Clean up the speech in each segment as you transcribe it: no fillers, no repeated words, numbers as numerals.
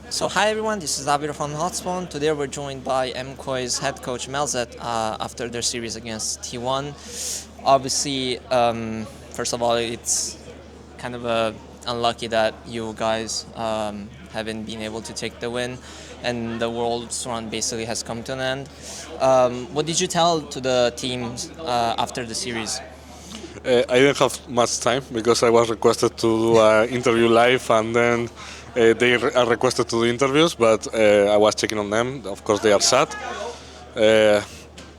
So hi everyone, this is Abir from Hotspot. Today we're joined by MKOI's head coach Melzhet after their series against T1. Obviously, first of all, it's kind of unlucky that you guys haven't been able to take the win, and the World's run basically has come to an end. What did you tell to the teams after the series? I didn't have much time because I was requested to do an interview live, and then are requested to do interviews. But I was checking on them. Of course, they are sad. Uh,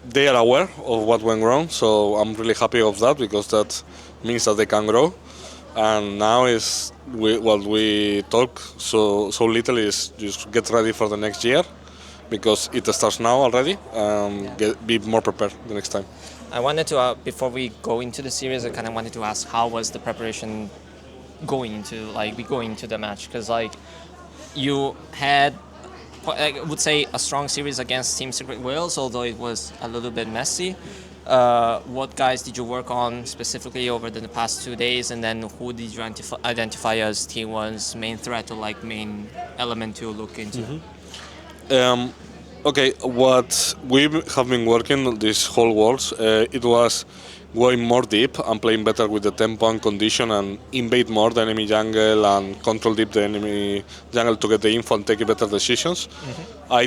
they are aware of what went wrong, so I'm really happy of that because that means that they can grow. And now is what we talk so little is just get ready for the next year because it starts now already. Be more prepared the next time. I wanted to, before we go into the series, I kind of wanted to ask how was the preparation going into the match, because you had, I would say, a strong series against Team Secret Wales, although it was a little bit messy. What guys did you work on specifically over the past 2 days, and then who did you identify as T1's main threat or main element to look into? Um, okay, what we have been working this whole world, it was going more deep and playing better with the tempo and condition and invade more the enemy jungle and control deep the enemy jungle to get the info and take better decisions. I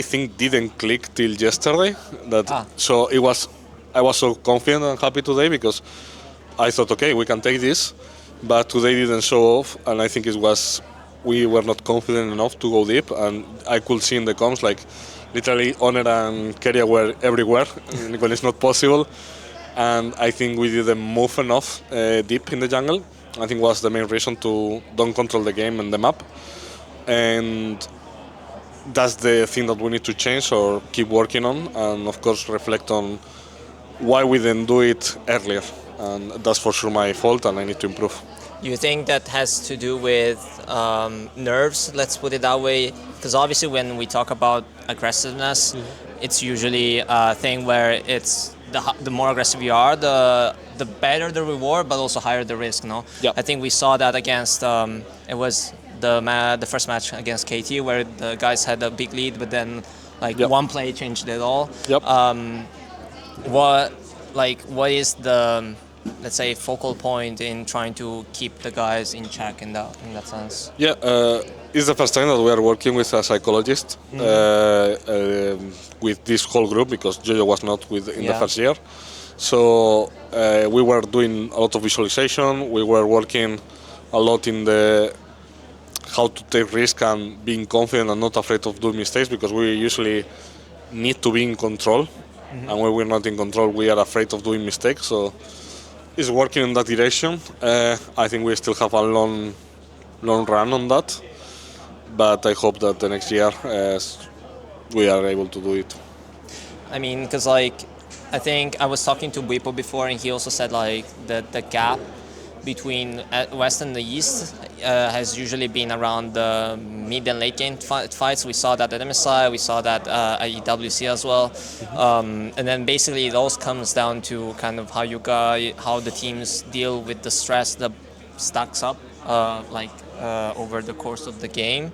think didn't click till yesterday. So I was so confident and happy today because I thought, okay, we can take this, but today didn't show off, and I think it was we were not confident enough to go deep, and I could see in the comms literally Honor and Keria were everywhere when it's not possible, and I think we didn't move enough deep in the jungle. I think was the main reason to don't control the game and the map, and that's the thing that we need to change or keep working on, and of course reflect on why we didn't do it earlier, and that's for sure my fault, and I need to improve. Do you think that has to do with nerves? Let's put it that way. Because obviously, when we talk about aggressiveness, it's usually a thing where it's the more aggressive you are, the better the reward, but also higher the risk. No, Yeah. I think we saw that against it was the first match against KT where the guys had a big lead, but then Yep. one play changed it all. Yep. What is the, let's say, focal point in trying to keep the guys in check in that sense? Yeah, it's the first time that we are working with a psychologist with this whole group because Jojo was not with in the first year. So we were doing a lot of visualization. We were working a lot in the how to take risk and being confident and not afraid of doing mistakes because we usually need to be in control. And when we're not in control, we are afraid of doing mistakes. So it's working in that direction. I think we still have a long run on that, but I hope that the next year we are able to do it. I mean, because I think I was talking to Wipo before, and he also said that the gap between West and the East has usually been around the mid and late game fights. We saw that at MSI, we saw that at EWC as well, and then basically it all comes down to kind of how the teams deal with the stress that stacks up over the course of the game.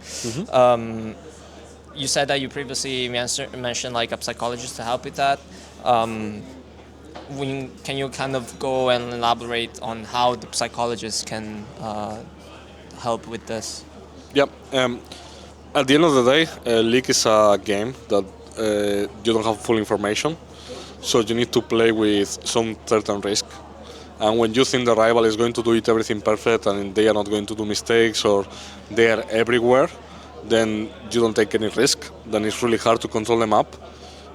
You said that you previously mentioned a psychologist to help with that. Can you kind of go and elaborate on how the psychologist can help with this? Yeah. At the end of the day, League is a game that you don't have full information, so you need to play with some certain risk. And when you think the rival is going to do it everything perfect and they are not going to do mistakes or they are everywhere, then you don't take any risk. Then it's really hard to control the map.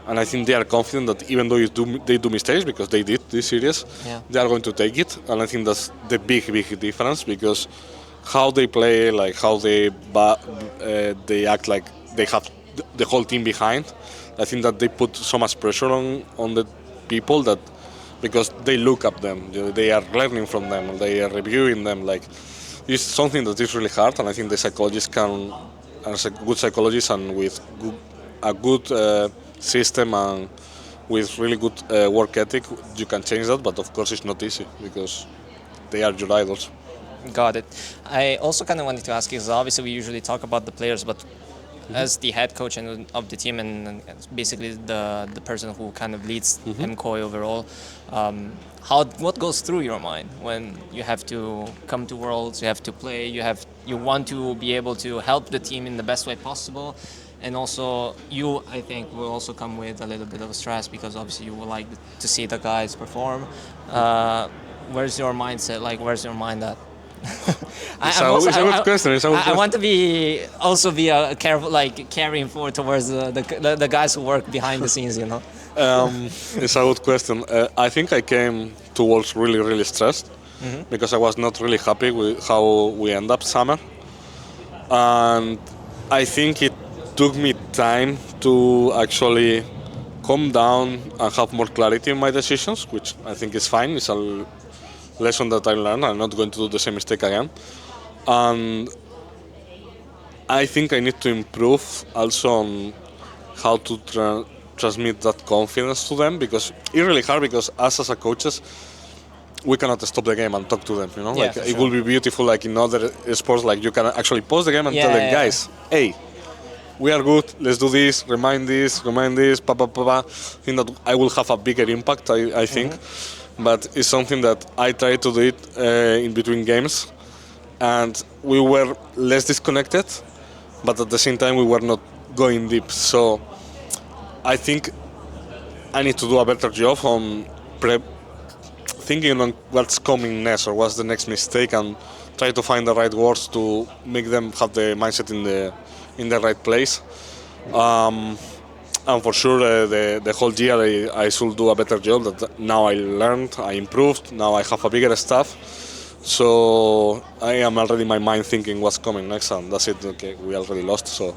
And I think they are confident that even though they do mistakes, because they did this series, they are going to take it. And I think that's the big difference because how they play, how they act like they have the whole team behind. I think that they put so much pressure on the people that because they look up them, they are learning from them, they are reviewing them. It's something that is really hard, and I think the psychologist can, as a good psychologist and with a good system and with really good work ethic, you can change that. But of course, it's not easy because they are your idols. Got it. I also kind of wanted to ask you, because obviously we usually talk about the players, but as the head coach of the team and basically the person who kind of leads MKOI overall, what goes through your mind when you have to come to Worlds, you have to play, you want to be able to help the team in the best way possible, and also you, I think, will also come with a little bit of stress because obviously you would like to see the guys perform. Where's your mindset? Like, where's your mind at? It's a good question. I want to be also be careful, like carrying forward towards the guys who work behind the scenes. It's a good question. I think I came towards really stressed because I was not really happy with how we end up summer, and I think it took me time to actually calm down and have more clarity in my decisions, which I think is fine. It's a lesson that I learned. I'm not going to do the same mistake again. And I think I need to improve also on how to transmit that confidence to them, because it's really hard, because us as a coaches, we cannot stop the game and talk to them, Yeah, like for it sure. will be beautiful, like in other sports, like you can actually pause the game and tell them, guys, hey, we are good, let's do this, remind this, pa pa pa pa. I think that I will have a bigger impact, I think. But it's something that I try to do it in between games, and we were less disconnected, but at the same time we were not going deep. So I think I need to do a better job on thinking on what's coming next or what's the next mistake, and try to find the right words to make them have the mindset in the right place. And for sure, the whole year I should do a better job. That now I learned, I improved. Now I have a bigger staff, so I am already in my mind thinking what's coming next, and that's it. Okay, we already lost, so.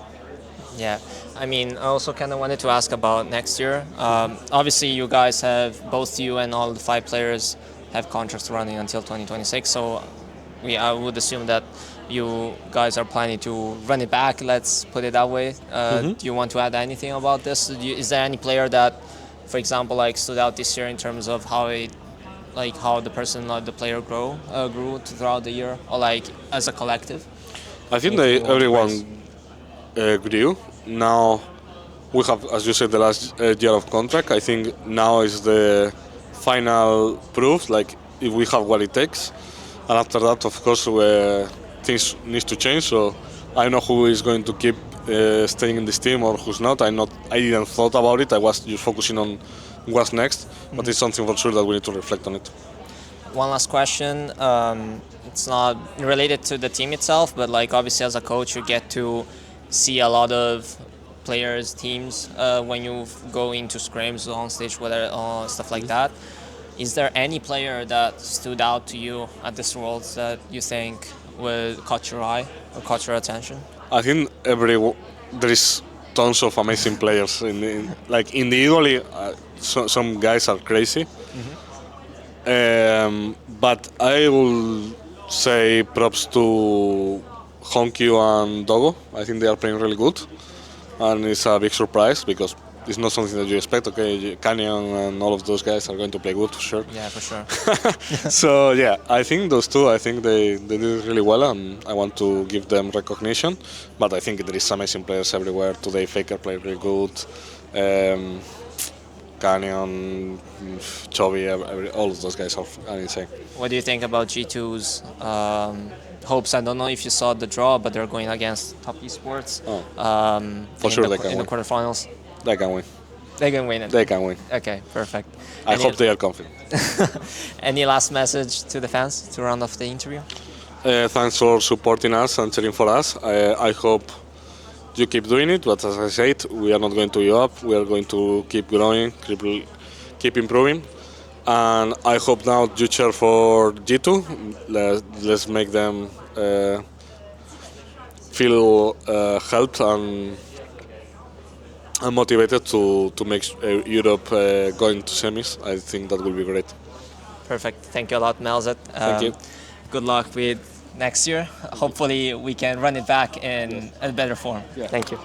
Yeah, I mean, I also kind of wanted to ask about next year. Obviously, you guys have, both you and all the 5 players have contracts running until 2026. So I would assume that you guys are planning to run it back. Let's put it that way. Do you want to add anything about this? Is there any player that, for example, like stood out this year in terms of how the player grew throughout the year, or like as a collective? I think Anything you want to everyone praise? grew. Now we have, as you said, the last year of contract. I think now is the final proof, like if we have what it takes. And after that, of course, things need to change. So I know who is going to keep staying in this team or who's not. I didn't thought about it. I was just focusing on what's next. But it's something for sure that we need to reflect on it. One last question. It's not related to the team itself, but like obviously as a coach, you get to see a lot of players, teams when you go into scrims on stage, whether stuff like that. Is there any player that stood out to you at this Worlds that you think caught your eye or caught your attention? I think there is tons of amazing players. Like individually, some guys are crazy. But I will say props to Honkyu and Dogo. I think they are playing really good, and it's a big surprise because it's not something that you expect. Okay, Canyon and all of those guys are going to play good for sure. Yeah, for sure. So yeah, I think those two. I think they did it really well, and I want to give them recognition. But I think there is amazing players everywhere. Today, Faker played really good. Canyon, Chovy, all of those guys are insane. What do you think about G2's hopes? I don't know if you saw the draw, but they're going against Top Esports. For sure they can in the win. quarterfinals. They can win. They can win it. They can win. Okay, perfect. I hope they are confident. Any last message to the fans to round off the interview? Thanks for supporting us and cheering for us. I hope you keep doing it, but as I said, we are not going to give up. We are going to keep growing, keep improving. And I hope now you cheer for G2. Let's make them feel helped and motivated to make Europe going to semis. I think that will be great. Perfect. Thank you a lot, Melzhet. Thank you. Good luck with next year. Hopefully we can run it back in a better form. Yeah. Thank you.